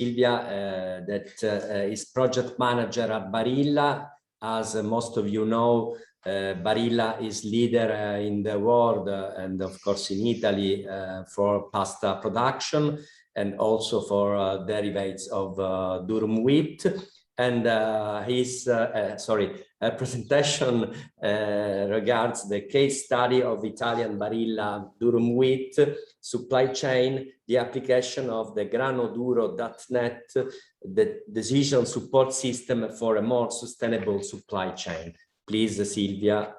Silvia, that is project manager at Barilla. As most of you know, Barilla is leader in the world and of course in Italy for pasta production and also for derivatives of durum wheat. And his presentation regards the case study of Italian Barilla Durum Wheat supply chain, the application of the granoduro.net, the decision support system for a more sustainable supply chain. Please, Silvia.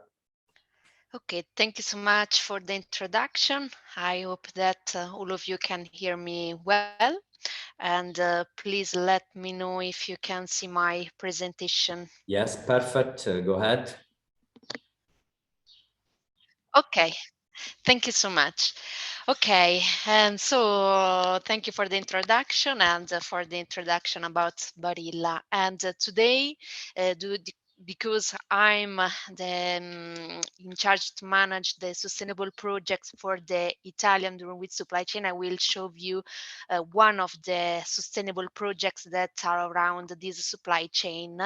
Okay, thank you so much for the introduction. I hope that all of you can hear me well. And please let me know if you can see my presentation. Yes, perfect. Go ahead. Okay, thank you so much. Okay, and so thank you for the introduction and for the introduction about Barilla. And today, because I'm in charge to manage the sustainable projects for the Italian durum wheat supply chain, I will show you one of the sustainable projects that are around this supply chain,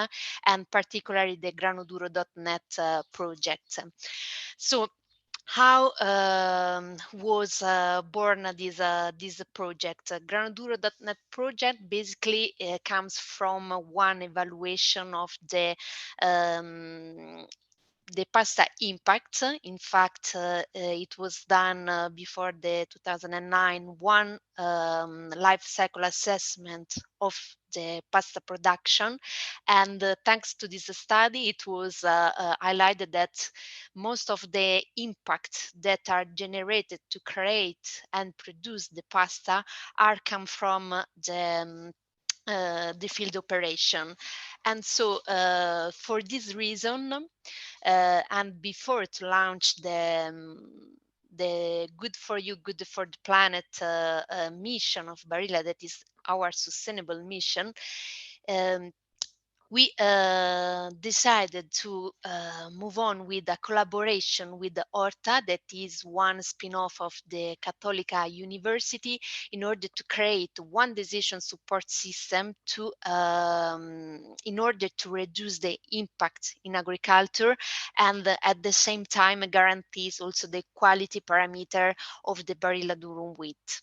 and particularly the granoduro.net project. So how was born this project? Granoduro.net project basically comes from one evaluation of the pasta impact. In fact, it was done before the 2009 one life cycle assessment of the pasta production, and thanks to this study, it was highlighted that most of the impact that are generated to create and produce the pasta are come from the field operation. And so for this reason, and before to launch the good for you, good for the planet mission of Barilla, that is our sustainable mission, we decided to move on with a collaboration with the Horta, that is one spin-off of the Cattolica University, in order to create one decision support system to in order to reduce the impact in agriculture, and at the same time guarantees also the quality parameter of the Barilla Durum Wheat.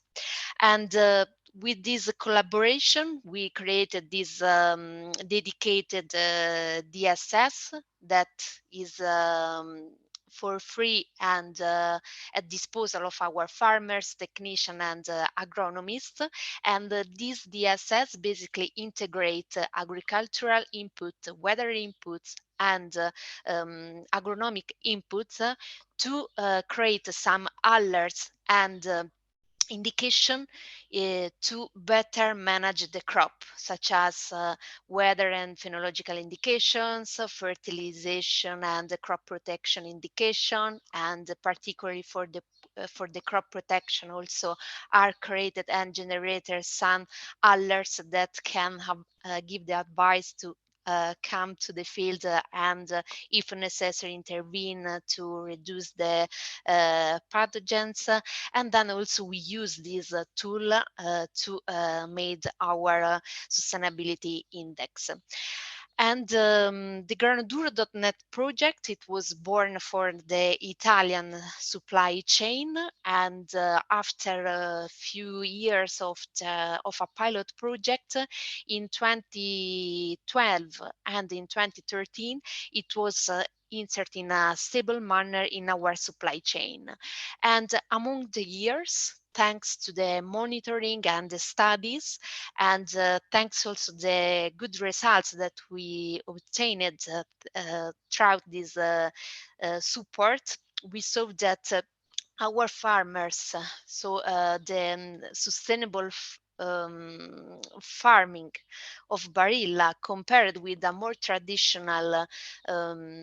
And with this collaboration, we created this dedicated DSS that is for free and at disposal of our farmers, technicians, and agronomists. And this DSS basically integrate agricultural input, weather inputs, and agronomic inputs to create some alerts and indication to better manage the crop, such as weather and phenological indications, fertilization and the crop protection indication, and particularly for the crop protection also are created and generated some alerts that can give the advice to come to the field and if necessary intervene to reduce the pathogens. And then also we use this tool to made our sustainability index. And the granoduro.net project, it was born for the Italian supply chain, and after a few years of a pilot project in 2012 and in 2013, it was inserted in a stable manner in our supply chain. And among the years, thanks to the monitoring and the studies, and thanks also the good results that we obtained throughout this support, we saw that our farmers, so the sustainable farming of Barilla compared with a more traditional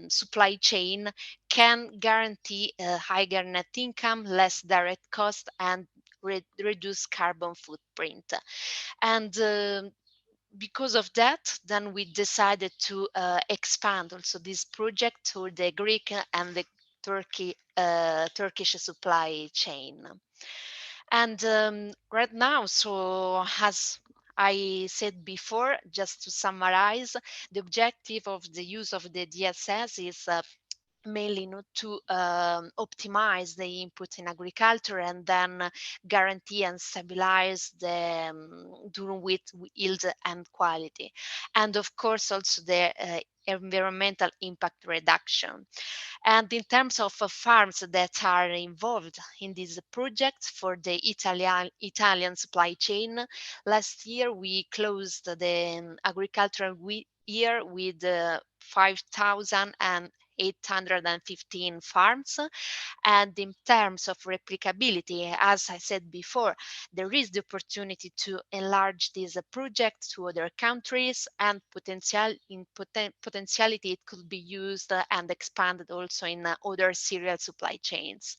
supply chain can guarantee a higher net income, less direct cost, and reduce carbon footprint. And because of that, then we decided to expand also this project to the Greek and the Turkish supply chain. And right now, so as I said before, just to summarize, the objective of the use of the DSS is mainly not to optimize the input in agriculture and then guarantee and stabilize the durum wheat yield and quality, and of course also the environmental impact reduction. And in terms of farms that are involved in this project for the Italian supply chain, last year we closed the agricultural year with 5,815 farms. And in terms of replicability, as I said before, there is the opportunity to enlarge this project to other countries, and potentiality it could be used and expanded also in other cereal supply chains.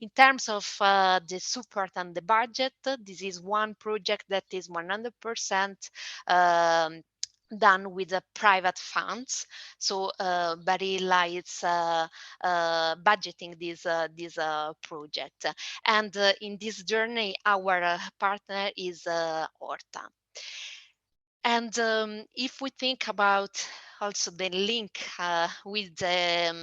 In terms of the support and the budget, this is one project that is 100% done with the private funds. So Barilla is budgeting this project. And in this journey, our partner is Horta. And if we think about also the link with the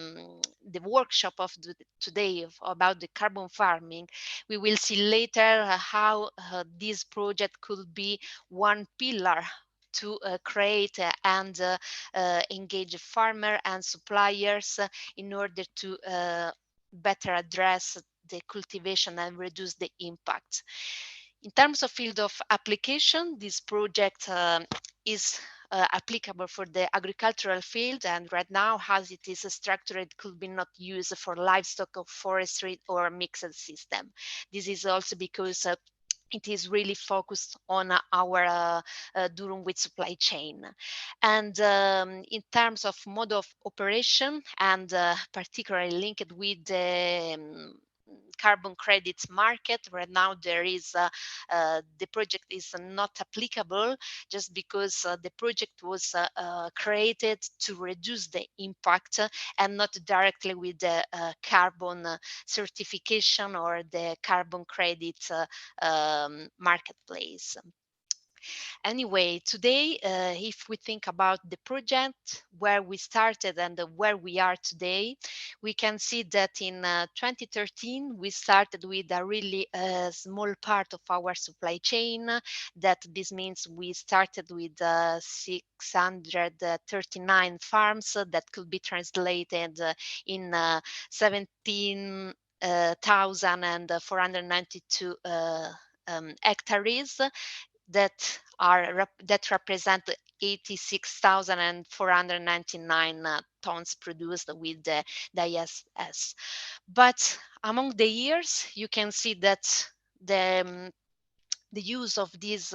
workshop of today about the carbon farming, we will see later how this project could be one pillar to create and engage farmer and suppliers in order to better address the cultivation and reduce the impact. In terms of field of application, this project is applicable for the agricultural field, and right now, as it is structured, it could be not used for livestock or forestry or mixed system. This is also because it is really focused on our durum wheat supply chain. And in terms of mode of operation, and particularly linked with the carbon credits market, right now there is the project is not applicable, just because the project was created to reduce the impact and not directly with the carbon certification or the carbon credit marketplace. Anyway, today, if we think about the project, where we started and where we are today, we can see that in 2013, we started with a really small part of our supply chain. That this means we started with 639 farms that could be translated in 17,492 hectares that represent 86,499 tons produced with the ISS. But among the years, you can see that the use of this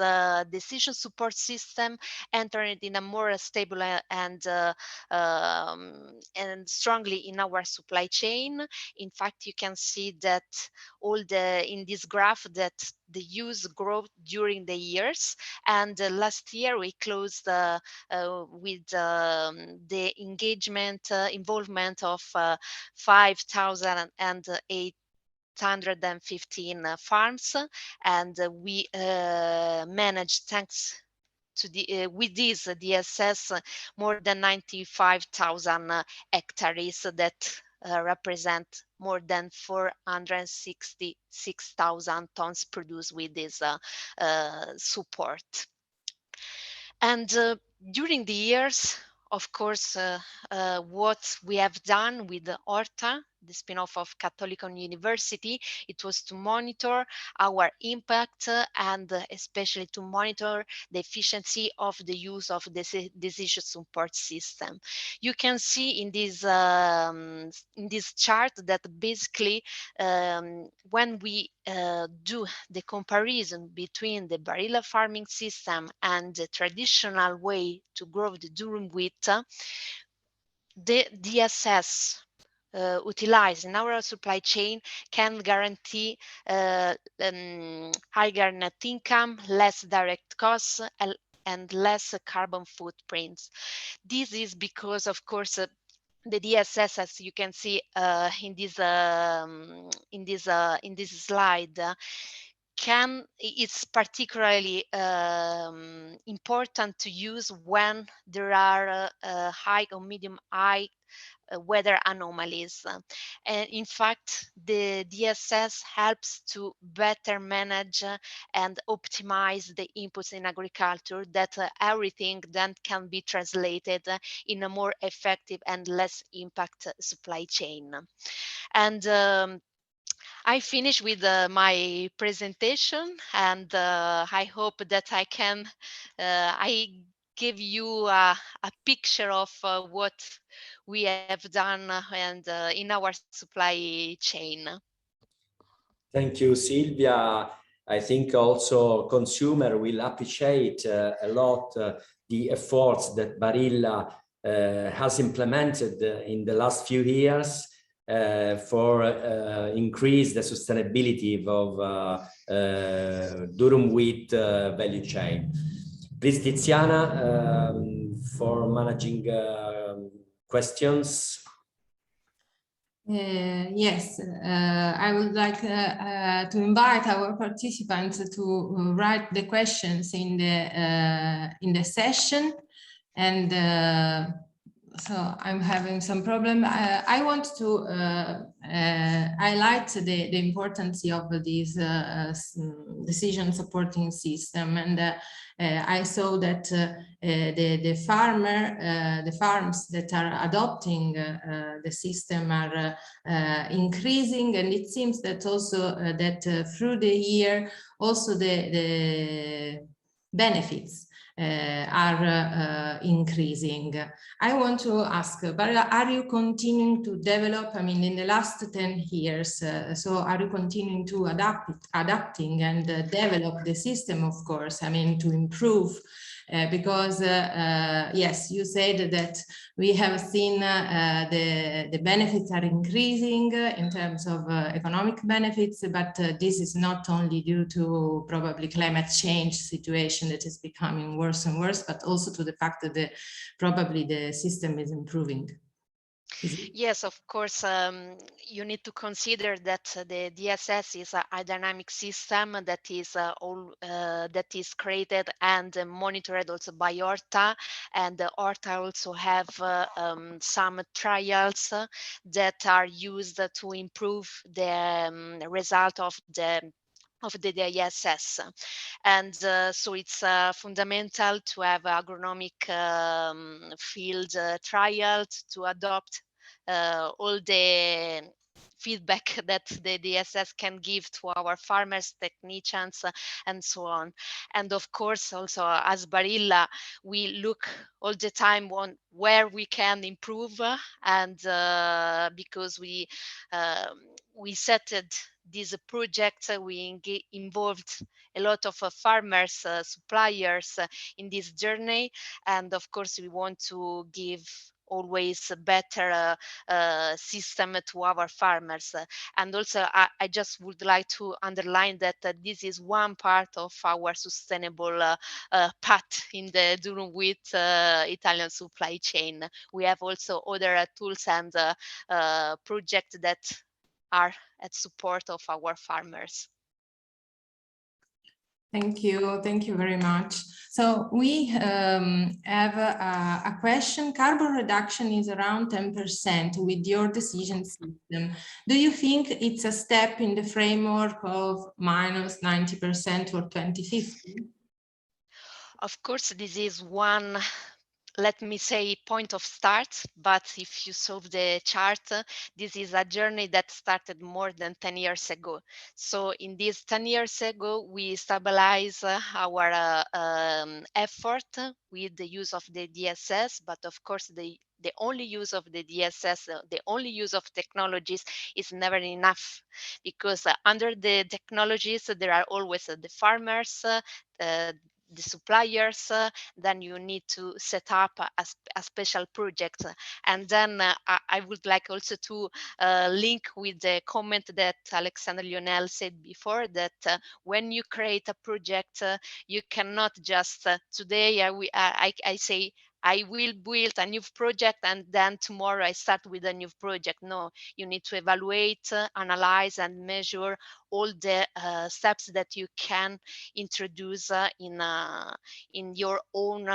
decision support system entered in a more stable and strongly in our supply chain. In fact, you can see that in this graph that the use growth during the years. And last year we closed with the involvement of 5,008 115 farms, and we managed, thanks to the with this DSS, more than 95,000 hectares that represent more than 466,000 tons produced with this support. And during the years, of course, what we have done with Horta, the spin-off of Catholicon University, it was to monitor our impact and especially to monitor the efficiency of the use of the decision support system. You can see in this chart that basically when we do the comparison between the Barilla farming system and the traditional way to grow the durum wheat, the DSS utilized in our supply chain can guarantee higher net income, less direct costs, and less carbon footprints. This is because, of course, the DSS, as you can see in this slide, it's particularly important to use when there are high or medium high weather anomalies. And in fact, the DSS helps to better manage and optimize the inputs in agriculture, that everything then can be translated in a more effective and less impact supply chain. And I finish with my presentation, and I hope that I give you a picture of what we have done and in our supply chain. Thank you, Silvia. I think also consumer will appreciate a lot the efforts that Barilla has implemented in the last few years for increase the sustainability of durum wheat value chain. Please, Tiziana, for managing questions. Yes, I would like to invite our participants to write the questions in the session, and so I'm having some problem. I want to highlight the importance of this decision supporting system, and I saw that the farms that are adopting the system are increasing, and it seems that also that through the year also the benefits are increasing. I want to ask, but are you continuing to develop, I mean, in the last 10 years, so are you continuing to adapting and develop the system, of course, I mean, to improve? Because yes, you said that we have seen the benefits are increasing in terms of economic benefits, but this is not only due to probably climate change situation that is becoming worse and worse, but also to the fact that probably the system is improving. Yes, of course, you need to consider that the DSS is a dynamic system that is created and monitored also by Horta, and Horta also have some trials that are used to improve the result of the DSS. And so it's fundamental to have agronomic field trials to adopt all the feedback that the DSS can give to our farmers, technicians, and so on. And of course, also as Barilla, we look all the time on where we can improve, and because we set this project, we involved a lot of farmers, suppliers in this journey, and of course we want to give always a better system to our farmers. And also I just would like to underline that this is one part of our sustainable path in the durum wheat Italian supply chain. We have also other tools and projects that are at support of our farmers. Thank you very much. So we have a question. Carbon reduction is around 10% with your decision system. Do you think it's a step in the framework of minus 90% for 2050? Of course, this is one, let me say, point of start, but if you solve the chart, this is a journey that started more than 10 years ago. So in these 10 years ago, we stabilize our effort with the use of the DSS, but of course the only use of the DSS, the only use of technologies is never enough, because under the technologies, there are always the farmers, the suppliers, then you need to set up a special project. And then I would like also to link with the comment that Alexander Lionel said before, that when you create a project, you cannot just today I say I will build a new project and then tomorrow I start with a new project. No, you need to evaluate, analyze, and measure all the steps that you can introduce in your own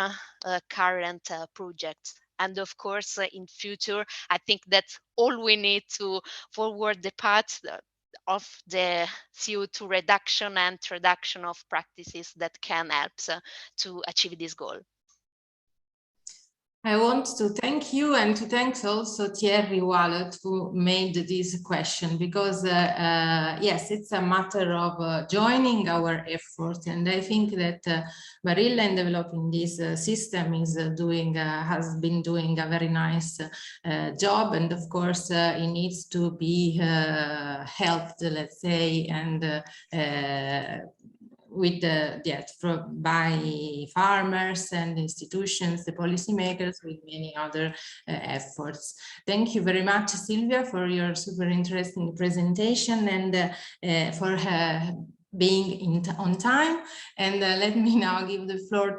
current projects. And of course, in future, I think that's all we need to forward the path of the CO2 reduction and introduction of practices that can help to achieve this goal. I want to thank you and to thank also Thierry Wallet who made this question, because yes, it's a matter of joining our effort, and I think that Barilla in developing this system is has been doing a very nice job, and of course it needs to be helped, let's say, and with by farmers and institutions, the policymakers, with many other efforts. Thank you very much, Silvia, for your super interesting presentation and for being on time. And let me now give the floor to